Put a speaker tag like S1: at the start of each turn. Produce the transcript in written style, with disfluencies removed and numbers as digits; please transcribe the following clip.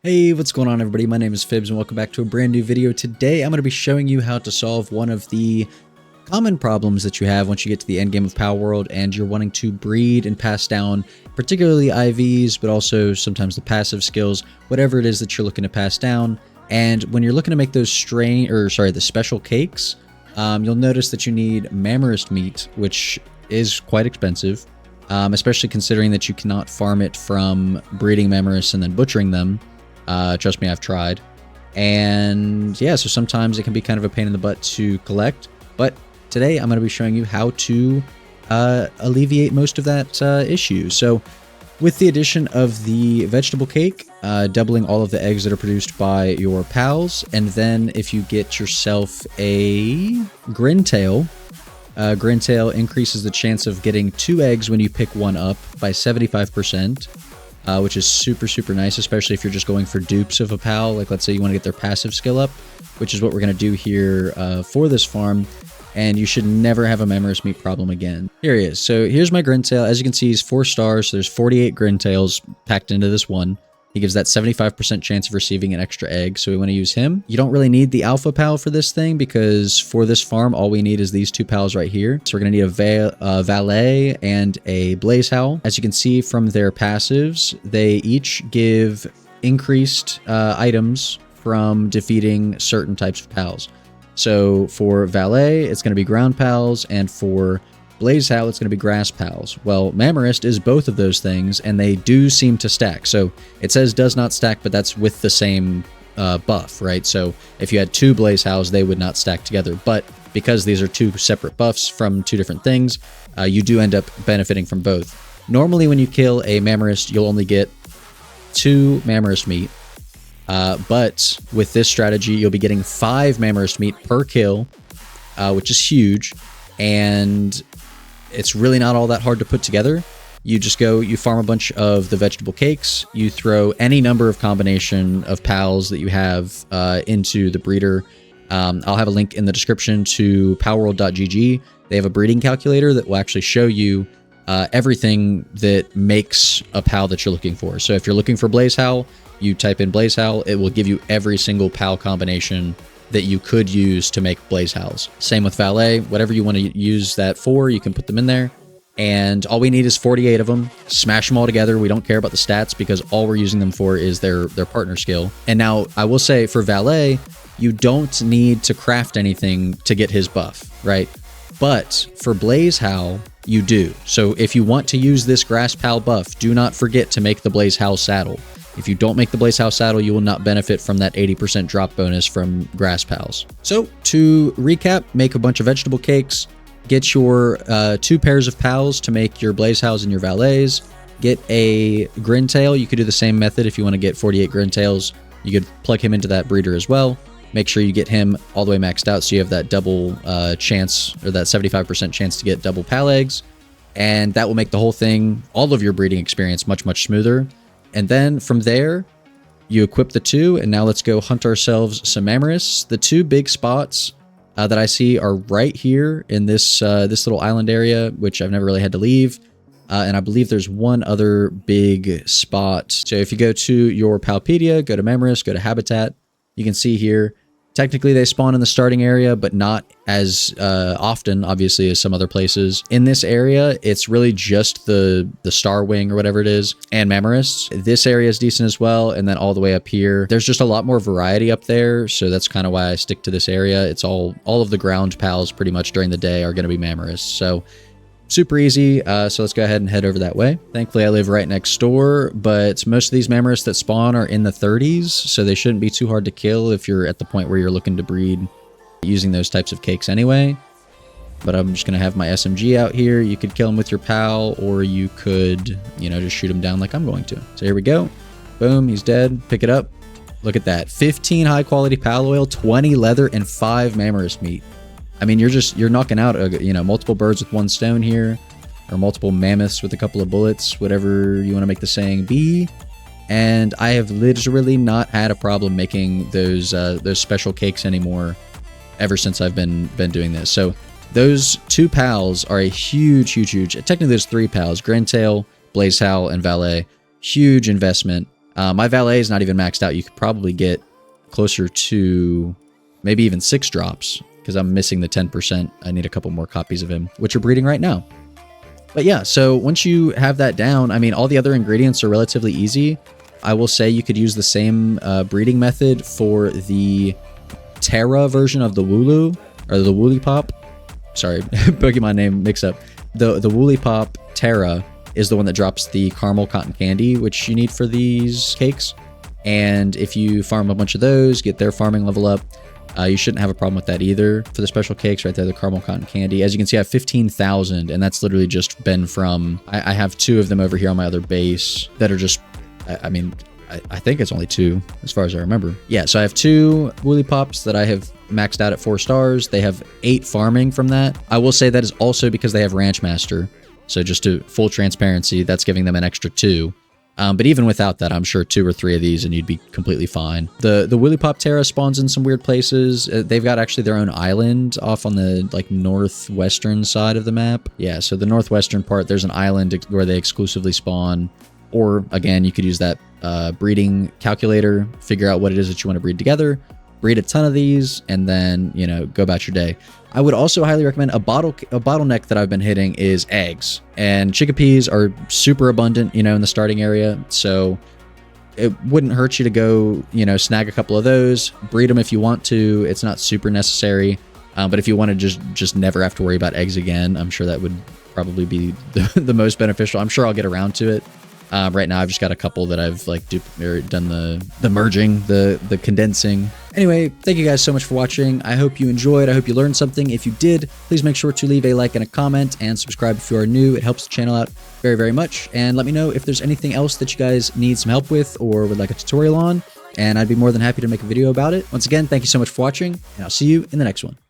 S1: Hey, what's going on everybody? My name is Fibs and welcome back to a brand new video. Today I'm going to be showing you how to solve one of the common problems that you have once you get to the end game of Palworld and you're wanting to breed and pass down particularly IVs, but also sometimes the passive skills, whatever it is that you're looking to pass down. And when you're looking to make those the special cakes, you'll notice that you need Mammorest meat, which is quite expensive, especially considering that you cannot farm it from breeding Mammorest and then butchering them. Trust me, I've tried. And yeah, so sometimes it can be kind of a pain in the butt to collect. But today I'm going to be showing you how to alleviate most of that issue. So with the addition of the vegetable cake, doubling all of the eggs that are produced by your pals, and then if you get yourself a Grintail, Grintail increases the chance of getting 2 eggs when you pick one up by 75%. Which is super nice, especially if you're just going for dupes of a pal. Like, let's say you want to get their passive skill up, which is what we're going to do here for this farm. And you should never have a Mammorest meat problem again. Here he is. So here's my Grintail. As you can see, he's 4 stars. So there's 48 Grintails packed into this one. He gives that 75% chance of receiving an extra egg, so we want to use him. You don't really need the alpha pal for this thing, because for this farm, all we need is these 2 pals right here. So we're going to need a VAELET and a Blaze Howl. As you can see from their passives, they each give increased items from defeating certain types of pals. So for VAELET, it's going to be ground pals, and for Blaze Howl, it's going to be grass pals. Well, Mammorest is both of those things, and they do seem to stack. So it says does not stack, but that's with the same buff, right? So if you had 2 Blaze Howls, they would not stack together. But because these are 2 separate buffs from 2 different things, you do end up benefiting from both. Normally, when you kill a Mammorest, you'll only get 2 Mammorest meat. But with this strategy, you'll be getting 5 Mammorest meat per kill, which is huge. And it's really not all that hard to put together. You just go, you farm a bunch of the vegetable cakes, you throw any number of combination of pals that you have into the breeder. I'll have a link in the description to palworld.gg. They have a breeding calculator that will actually show you everything that makes a pal that you're looking for. So if you're looking for Blaze Howl, you type in Blaze Howl, it will give you every single pal combination that you could use to make Blaze Howls. Same with VAELET, whatever you want to use that for, you can put them in there. And all we need is 48 of them. Smash them all together. We don't care about the stats because all we're using them for is their partner skill. And now I will say for VAELET, you don't need to craft anything to get his buff, right? But for Blaze Howl, you do. So if you want to use this grass pal buff, do not forget to make the Blaze Howl saddle. If you don't make the Blaze Howl saddle, you will not benefit from that 80% drop bonus from grass pals. So to recap, make a bunch of vegetable cakes, get your 2 pairs of pals to make your Blaze Howls and your Valets, get a Grintail. You could do the same method if you want to get 48 Grintails. You could plug him into that breeder as well. Make sure you get him all the way maxed out so you have that double chance, or that 75% chance to get double pal eggs. And that will make the whole thing, all of your breeding experience, much smoother. And then from there, you equip the 2, and now let's go hunt ourselves some Mammorests. The 2 big spots that I see are right here in this this little island area, which I've never really had to leave. And I believe there's one other big spot. So if you go to your Palpedia, go to Mammorest, go to Habitat, you can see here, technically they spawn in the starting area, but not as often, obviously, as some other places. In this area, it's really just the Star Wing or whatever it is, and Mammorest. This area is decent as well, and then all the way up here, there's just a lot more variety up there, so that's kind of why I stick to this area. It's all of the ground pals pretty much during the day are going to be Mammorest, so super easy. So let's go ahead and head over that way. Thankfully, I live right next door, but most of these Mammorests that spawn are in the 30s, so they shouldn't be too hard to kill if you're at the point where you're looking to breed using those types of cakes anyway. But I'm just going to have my SMG out here. You could kill them with your pal, or you could, you know, just shoot him down like I'm going to. So here we go. Boom, he's dead. Pick it up. Look at that. 15 high-quality pal oil, 20 leather, and 5 Mammorest meat. I mean, you're knocking out, you know, multiple birds with one stone here, or multiple mammoths with a couple of bullets, whatever you want to make the saying be. And I have literally not had a problem making those special cakes anymore ever since I've been doing this. So those 2 pals are a huge. Technically, there's 3 pals: Grintail, Blaze Howl, and VAELET. Huge investment. My valet is not even maxed out. You could probably get closer to maybe even 6 drops because I'm missing the 10%. I need a couple more copies of him, which are breeding right now. But yeah, so once you have that down, I mean, all the other ingredients are relatively easy. I will say you could use the same breeding method for the Terra version of the Wooloo, or the Woolipop. Sorry, Pokemon name mix up. The Woolipop Terra is the one that drops the caramel cotton candy, which you need for these cakes. And if you farm a bunch of those, get their farming level up, you shouldn't have a problem with that either. For the special cakes right there, the caramel cotton candy. As you can see, I have 15,000, and that's literally just been from... I have 2 of them over here on my other base that are just... I mean, I think it's only 2, as far as I remember. Yeah, so I have 2 Woolipops that I have maxed out at 4 stars. They have 8 farming from that. I will say that is also because they have Ranch Master. So just to full transparency, that's giving them an extra 2. But even without that, I'm sure 2 or 3 of these and you'd be completely fine. The Woolipop Terra spawns in some weird places. They've got actually their own island off on the like northwestern side of the map. Yeah, so the northwestern part, there's an island where they exclusively spawn. Or again, you could use that breeding calculator, figure out what it is that you want to breed together, breed a ton of these, and then, you know, go about your day. I would also highly recommend a bottleneck that I've been hitting is eggs. And chickpeas are super abundant, you know, in the starting area. So it wouldn't hurt you to go, you know, snag a couple of those, breed them if you want to. It's not super necessary. But if you want to just never have to worry about eggs again, I'm sure that would probably be the most beneficial. I'm sure I'll get around to it. Right now, I've just got a couple that I've like done the merging, the condensing. Anyway, thank you guys so much for watching. I hope you enjoyed. I hope you learned something. If you did, please make sure to leave a like and a comment and subscribe if you are new. It helps the channel out very, very much. And let me know if there's anything else that you guys need some help with or would like a tutorial on. And I'd be more than happy to make a video about it. Once again, thank you so much for watching, and I'll see you in the next one.